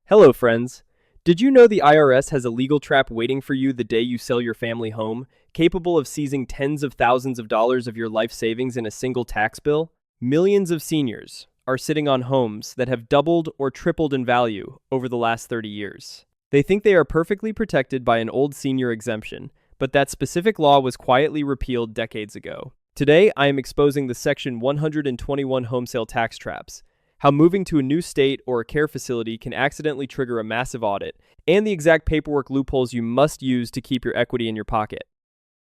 Hello, friends. Did you know the IRS has a legal trap waiting for you the day you sell your family home, capable of seizing tens of thousands of dollars of your life savings in a single tax bill? Millions of seniors are sitting on homes that have doubled or tripled in value over the last 30 years. They think they are perfectly protected by an old senior exemption, but that specific law was quietly repealed decades ago. Today, I am exposing the Section 121 home sale tax traps, how moving to a new state or a care facility can accidentally trigger a massive audit, and the exact paperwork loopholes you must use to keep your equity in your pocket.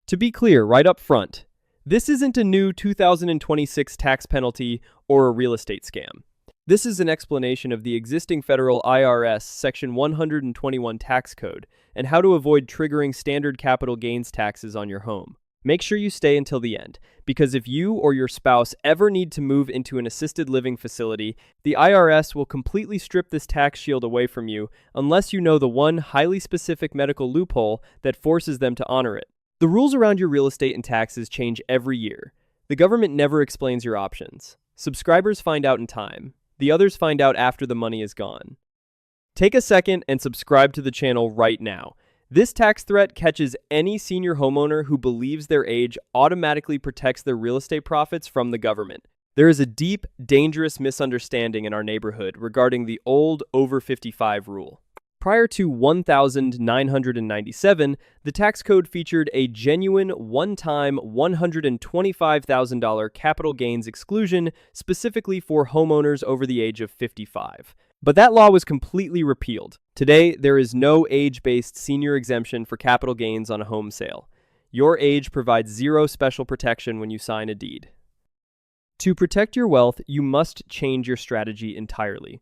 To be clear right up front, this isn't a new 2026 tax penalty or a real estate scam. This is an explanation of the existing federal IRS Section 121 tax code and how to avoid triggering standard capital gains taxes on your home. Make sure you stay until the end, because if you or your spouse ever need to move into an assisted living facility, the IRS will completely strip this tax shield away from you unless you know the one highly specific medical loophole that forces them to honor it. The rules around your real estate and taxes change every year. The government never explains your options. Subscribers find out in time. The others find out after the money is gone. Take a second and subscribe to the channel right now. This tax threat catches any senior homeowner who believes their age automatically protects their real estate profits from the government. There is a deep, dangerous misunderstanding in our neighborhood regarding the old over 55 rule. Prior to 1997, the tax code featured a genuine one-time $125,000 capital gains exclusion specifically for homeowners over the age of 55. But that law was completely repealed. Today, there is no age-based senior exemption for capital gains on a home sale. Your age provides zero special protection when you sign a deed. To protect your wealth, you must change your strategy entirely.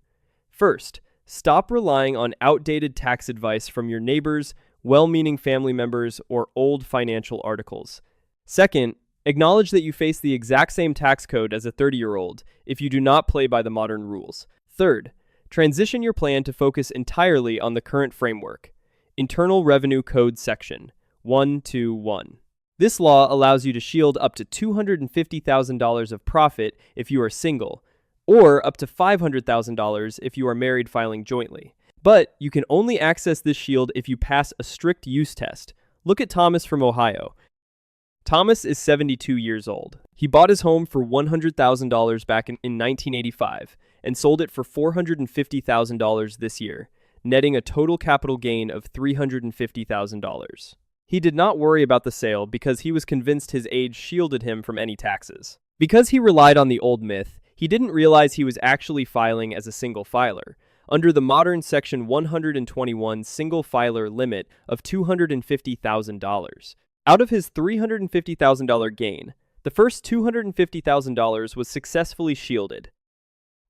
First, stop relying on outdated tax advice from your neighbors, well-meaning family members, or old financial articles. Second, acknowledge that you face the exact same tax code as a 30-year-old if you do not play by the modern rules. Third, transition your plan to focus entirely on the current framework. Internal Revenue Code Section 121. This law allows you to shield up to $250,000 of profit if you are single, or up to $500,000 if you are married filing jointly. But you can only access this shield if you pass a strict use test. Look at Thomas from Ohio. Thomas is 72 years old. He bought his home for $100,000 back in 1985 and sold it for $450,000 this year, netting a total capital gain of $350,000. He did not worry about the sale because he was convinced his age shielded him from any taxes. Because he relied on the old myth, he didn't realize he was actually filing as a single filer, under the modern Section 121 single filer limit of $250,000. Out of his $350,000 gain, the first $250,000 was successfully shielded.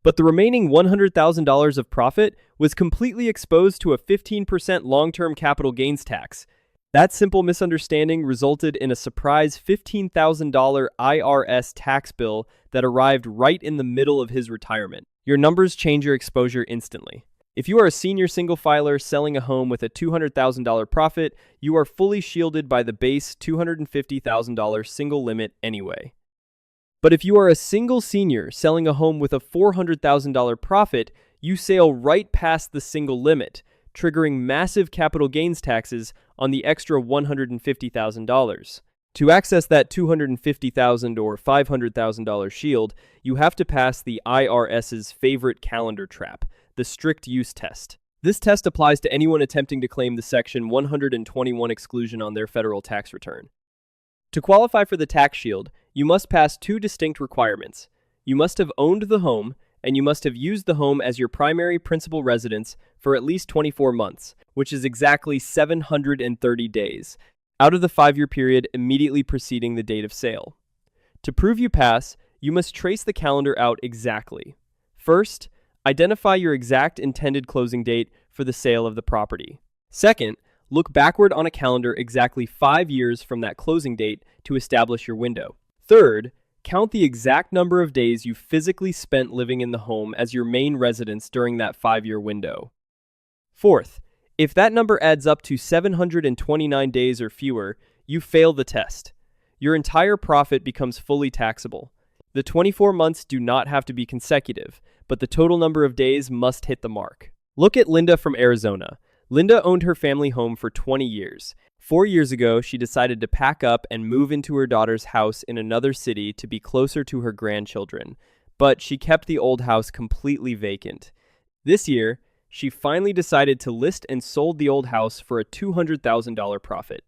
But the remaining $100,000 of profit was completely exposed to a 15% long-term capital gains tax. That simple misunderstanding resulted in a surprise $15,000 IRS tax bill that arrived right in the middle of his retirement. Your numbers change your exposure instantly. If you are a senior single filer selling a home with a $200,000 profit, you are fully shielded by the base $250,000 single limit anyway. But if you are a single senior selling a home with a $400,000 profit, you sail right past the single limit, triggering massive capital gains taxes on the extra $150,000. To access that $250,000 or $500,000 shield, you have to pass the IRS's favorite calendar trap, the strict use test. This test applies to anyone attempting to claim the Section 121 exclusion on their federal tax return. To qualify for the tax shield, you must pass two distinct requirements. You must have owned the home, and you must have used the home as your primary principal residence for at least 24 months, which is exactly 730 days, out of the 5-year period immediately preceding the date of sale. To prove you pass, you must trace the calendar out exactly. First, identify your exact intended closing date for the sale of the property. Second, look backward on a calendar exactly 5 years from that closing date to establish your window. Third, count the exact number of days you physically spent living in the home as your main residence during that 5-year window. Fourth, if that number adds up to 729 days or fewer, you fail the test. Your entire profit becomes fully taxable. The 24 months do not have to be consecutive, but the total number of days must hit the mark. Look at Linda from Arizona. Linda owned her family home for 20 years. 4 years ago, she decided to pack up and move into her daughter's house in another city to be closer to her grandchildren. But she kept the old house completely vacant. This year, she finally decided to list and sold the old house for a $200,000 profit.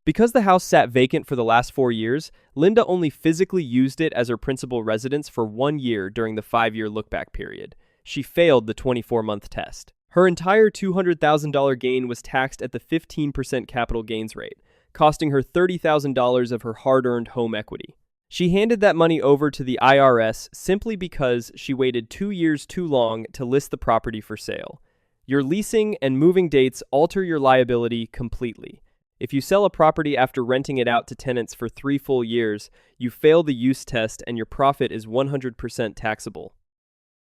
Because the house sat vacant for the last 4 years, Linda only physically used it as her principal residence for 1 year during the 5-year look-back period. She failed the 24-month test. Her entire $200,000 gain was taxed at the 15% capital gains rate, costing her $30,000 of her hard-earned home equity. She handed that money over to the IRS simply because she waited 2 years too long to list the property for sale. Your leasing and moving dates alter your liability completely. If you sell a property after renting it out to tenants for 3 full years, you fail the use test and your profit is 100% taxable.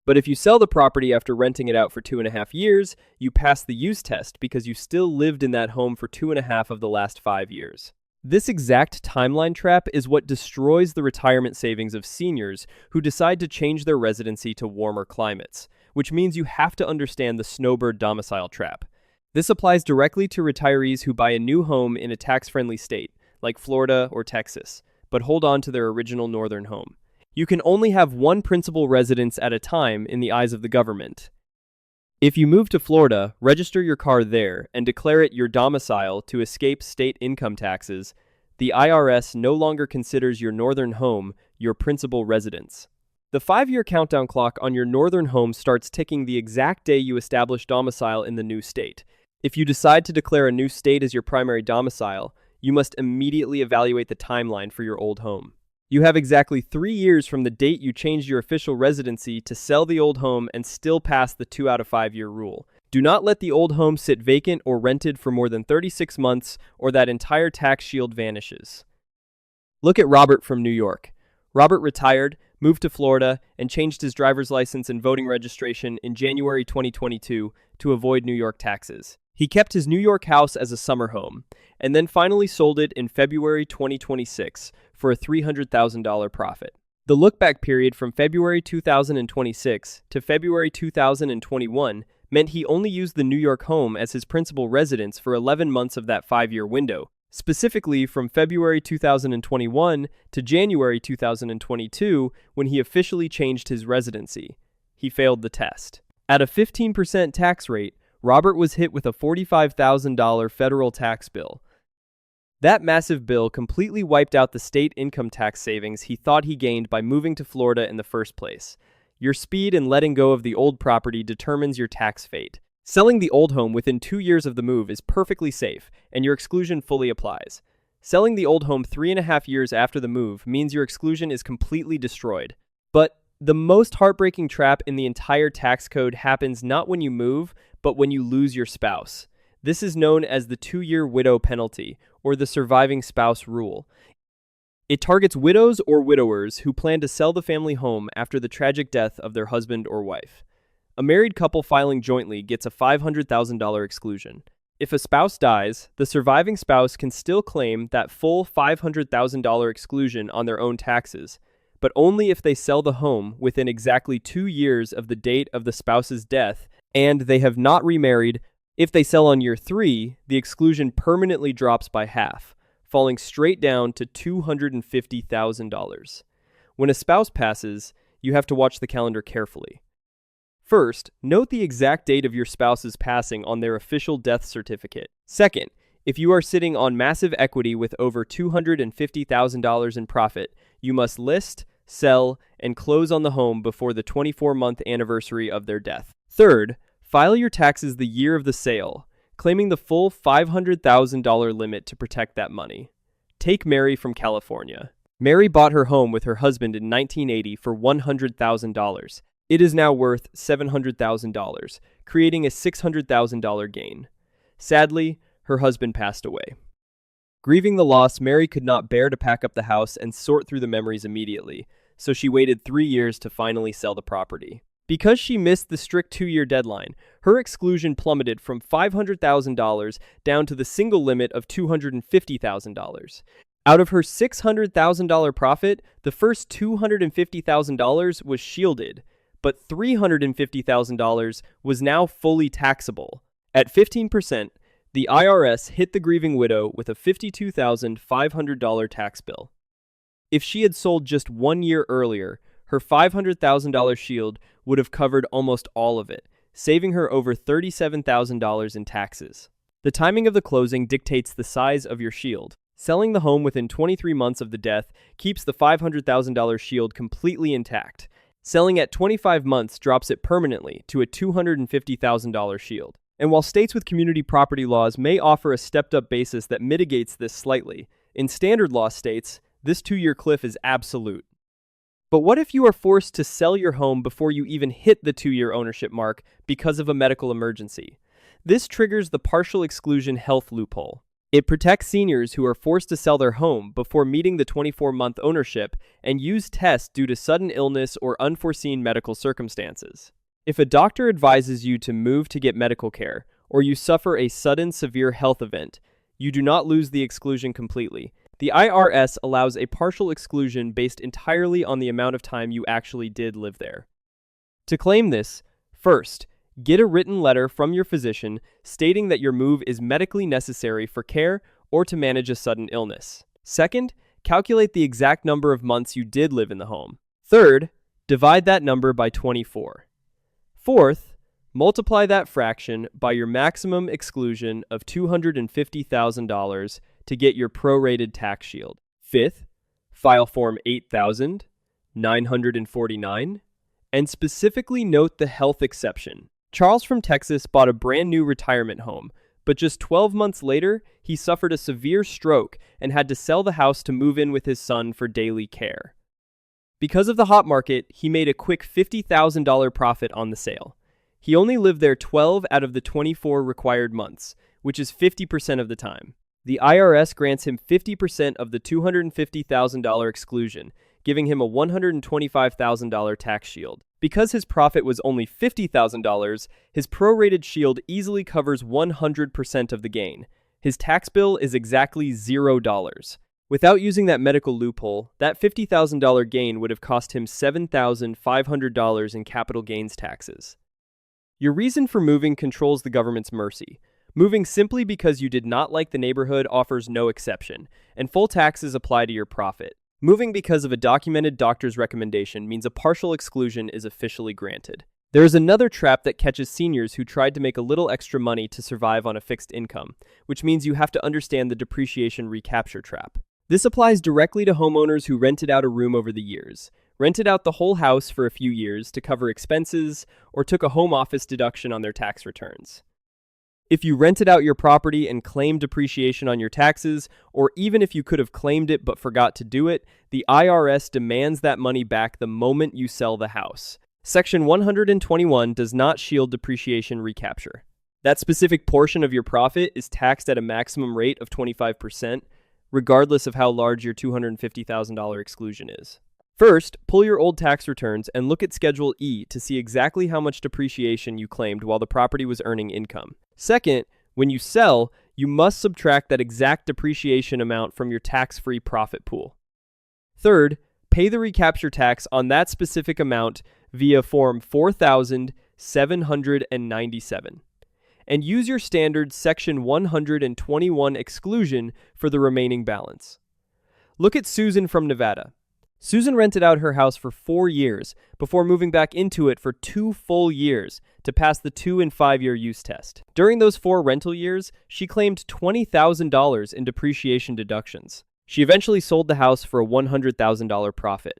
But if you sell the property after renting it out for 2.5 years, you pass the use test because you still lived in that home for 2.5 of the last 5 years. This exact timeline trap is what destroys the retirement savings of seniors who decide to change their residency to warmer climates, which means you have to understand the snowbird domicile trap. This applies directly to retirees who buy a new home in a tax-friendly state, like Florida or Texas, but hold on to their original northern home. You can only have one principal residence at a time in the eyes of the government. If you move to Florida, register your car there, and declare it your domicile to escape state income taxes, the IRS no longer considers your northern home your principal residence. The 5-year countdown clock on your northern home starts ticking the exact day you establish domicile in the new state. If you decide to declare a new state as your primary domicile, you must immediately evaluate the timeline for your old home. You have exactly 3 years from the date you changed your official residency to sell the old home and still pass the 2 out of 5 year rule. Do not let the old home sit vacant or rented for more than 36 months or that entire tax shield vanishes. Look at Robert from New York. Robert retired, moved to Florida, and changed his driver's license and voting registration in January 2022 to avoid New York taxes. He kept his New York house as a summer home, and then finally sold it in February 2026 for a $300,000 profit. The look-back period from February 2026 to February 2021 meant he only used the New York home as his principal residence for 11 months of that 5-year window. Specifically from February 2021 to January 2022, when he officially changed his residency. He failed the test. At a 15% tax rate, Robert was hit with a $45,000 federal tax bill. That massive bill completely wiped out the state income tax savings he thought he gained by moving to Florida in the first place. Your speed in letting go of the old property determines your tax fate. Selling the old home within 2 years of the move is perfectly safe, and your exclusion fully applies. Selling the old home 3.5 years after the move means your exclusion is completely destroyed. But the most heartbreaking trap in the entire tax code happens not when you move, but when you lose your spouse. This is known as the 2-year widow penalty, or the surviving spouse rule. It targets widows or widowers who plan to sell the family home after the tragic death of their husband or wife. A married couple filing jointly gets a $500,000 exclusion. If a spouse dies, the surviving spouse can still claim that full $500,000 exclusion on their own taxes, but only if they sell the home within exactly 2 years of the date of the spouse's death and they have not remarried. If they sell on year 3, the exclusion permanently drops by half, falling straight down to $250,000. When a spouse passes, you have to watch the calendar carefully. First, note the exact date of your spouse's passing on their official death certificate. Second, if you are sitting on massive equity with over $250,000 in profit, you must list, sell, and close on the home before the 24-month anniversary of their death. Third, file your taxes the year of the sale, claiming the full $500,000 limit to protect that money. Take Mary from California. Mary bought her home with her husband in 1980 for $100,000. It is now worth $700,000, creating a $600,000 gain. Sadly, her husband passed away. Grieving the loss, Mary could not bear to pack up the house and sort through the memories immediately, so she waited 3 years to finally sell the property. Because she missed the strict 2-year deadline, her exclusion plummeted from $500,000 down to the single limit of $250,000. Out of her $600,000 profit, the first $250,000 was shielded, but $350,000 was now fully taxable. At 15%, the IRS hit the grieving widow with a $52,500 tax bill. If she had sold just 1 year earlier, her $500,000 shield would have covered almost all of it, saving her over $37,000 in taxes. The timing of the closing dictates the size of your shield. Selling the home within 23 months of the death keeps the $500,000 shield completely intact. Selling at 25 months drops it permanently to a $250,000 shield. And while states with community property laws may offer a stepped-up basis that mitigates this slightly, in standard law states, this 2-year cliff is absolute. But what if you are forced to sell your home before you even hit the 2-year ownership mark because of a medical emergency? This triggers the partial exclusion health loophole. It protects seniors who are forced to sell their home before meeting the 24-month ownership and use tests due to sudden illness or unforeseen medical circumstances. If a doctor advises you to move to get medical care, or you suffer a sudden severe health event, you do not lose the exclusion completely. The IRS allows a partial exclusion based entirely on the amount of time you actually did live there. To claim this, first, get a written letter from your physician stating that your move is medically necessary for care or to manage a sudden illness. Second, calculate the exact number of months you did live in the home. Third, divide that number by 24. Fourth, multiply that fraction by your maximum exclusion of $250,000 to get your prorated tax shield. Fifth, file Form 8949 and specifically note the health exception. Charles from Texas bought a brand new retirement home, but just 12 months later, he suffered a severe stroke and had to sell the house to move in with his son for daily care. Because of the hot market, he made a quick $50,000 profit on the sale. He only lived there 12 out of the 24 required months, which is 50% of the time. The IRS grants him 50% of the $250,000 exclusion, giving him a $125,000 tax shield. Because his profit was only $50,000, his prorated shield easily covers 100% of the gain. His tax bill is exactly $0. Without using that medical loophole, that $50,000 gain would have cost him $7,500 in capital gains taxes. Your reason for moving controls the government's mercy. Moving simply because you did not like the neighborhood offers no exception, and full taxes apply to your profit. Moving because of a documented doctor's recommendation means a partial exclusion is officially granted. There is another trap that catches seniors who tried to make a little extra money to survive on a fixed income, which means you have to understand the depreciation recapture trap. This applies directly to homeowners who rented out a room over the years, rented out the whole house for a few years to cover expenses, or took a home office deduction on their tax returns. If you rented out your property and claimed depreciation on your taxes, or even if you could have claimed it but forgot to do it, the IRS demands that money back the moment you sell the house. Section 121 does not shield depreciation recapture. That specific portion of your profit is taxed at a maximum rate of 25%, regardless of how large your $250,000 exclusion is. First, pull your old tax returns and look at Schedule E to see exactly how much depreciation you claimed while the property was earning income. Second, when you sell, you must subtract that exact depreciation amount from your tax-free profit pool. Third, pay the recapture tax on that specific amount via Form 4797, and use your standard Section 121 exclusion for the remaining balance. Look at Susan from Nevada. Susan rented out her house for 4 years before moving back into it for 2 full years to pass the 2- and 5-year use test. During those 4 rental years, she claimed $20,000 in depreciation deductions. She eventually sold the house for a $100,000 profit.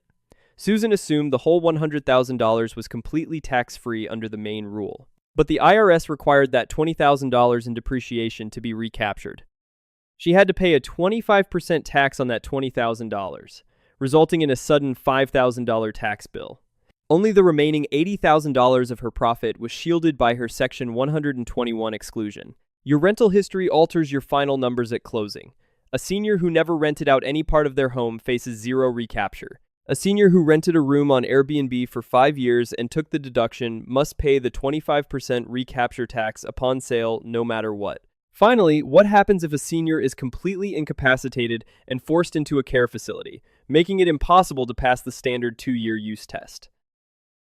Susan assumed the whole $100,000 was completely tax-free under the main rule. But the IRS required that $20,000 in depreciation to be recaptured. She had to pay a 25% tax on that $20,000. Resulting in a sudden $5,000 tax bill. Only the remaining $80,000 of her profit was shielded by her Section 121 exclusion. Your rental history alters your final numbers at closing. A senior who never rented out any part of their home faces 0 recapture. A senior who rented a room on Airbnb for 5 years and took the deduction must pay the 25% recapture tax upon sale no matter what. Finally, what happens if a senior is completely incapacitated and forced into a care facility, making it impossible to pass the standard 2-year use test?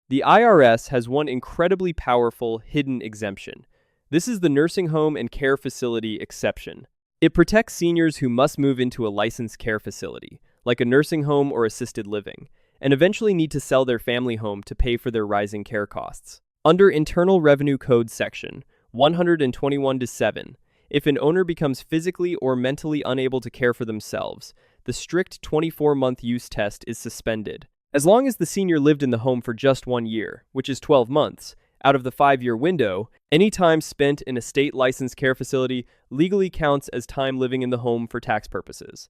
The IRS has one incredibly powerful hidden exemption. This is the nursing home and care facility exception. It protects seniors who must move into a licensed care facility, like a nursing home or assisted living, and eventually need to sell their family home to pay for their rising care costs. Under Internal Revenue Code Section 121-7, if an owner becomes physically or mentally unable to care for themselves, the strict 24-month use test is suspended. As long as the senior lived in the home for just 1 year, which is 12 months, out of the 5-year window, any time spent in a state-licensed care facility legally counts as time living in the home for tax purposes.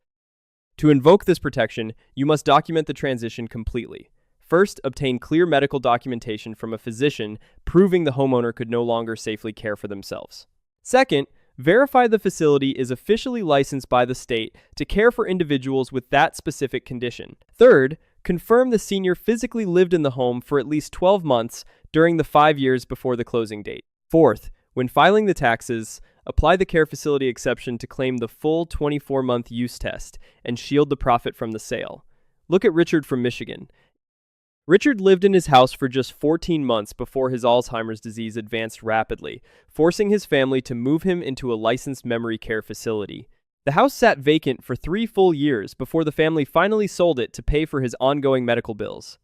To invoke this protection, you must document the transition completely. First, obtain clear medical documentation from a physician proving the homeowner could no longer safely care for themselves. Second, verify the facility is officially licensed by the state to care for individuals with that specific condition. Third, confirm the senior physically lived in the home for at least 12 months during the 5 years before the closing date. Fourth, when filing the taxes, apply the care facility exception to claim the full 24-month use test and shield the profit from the sale. Look at Richard from Michigan. Richard lived in his house for just 14 months before his Alzheimer's disease advanced rapidly, forcing his family to move him into a licensed memory care facility. The house sat vacant for 3 full years before the family finally sold it to pay for his ongoing medical bills.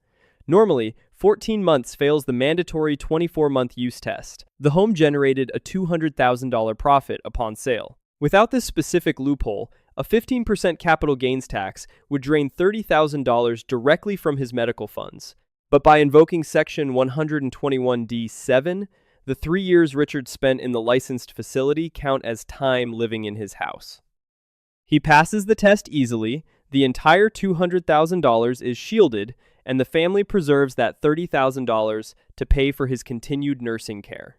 Normally, 14 months fails the mandatory 24-month use test. The home generated a $200,000 profit upon sale. Without this specific loophole, a 15% capital gains tax would drain $30,000 directly from his medical funds. But by invoking Section 121D7, the 3 years Richard spent in the licensed facility count as time living in his house. He passes the test easily, the entire $200,000 is shielded, and the family preserves that $30,000 to pay for his continued nursing care.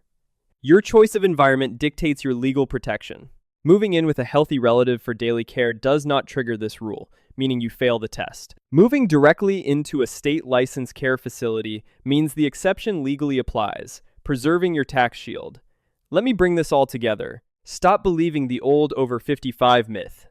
Your choice of environment dictates your legal protection. Moving in with a healthy relative for daily care does not trigger this rule, meaning you fail the test. Moving directly into a state-licensed care facility means the exception legally applies, preserving your tax shield. Let me bring this all together. Stop believing the old over 55 myth.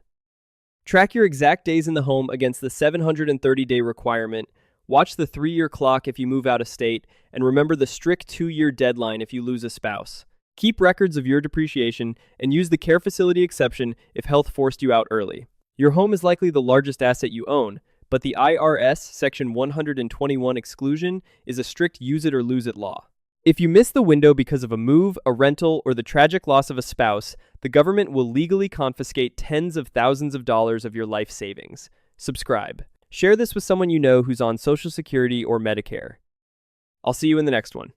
Track your exact days in the home against the 730-day requirement. Watch the 3-year clock if you move out of state, and remember the strict 2-year deadline if you lose a spouse. Keep records of your depreciation and use the care facility exception if health forced you out early. Your home is likely the largest asset you own, but the IRS Section 121 exclusion is a strict use it or lose it law. If you miss the window because of a move, a rental, or the tragic loss of a spouse, the government will legally confiscate tens of thousands of dollars of your life savings. Subscribe. Share this with someone you know who's on Social Security or Medicare. I'll see you in the next one.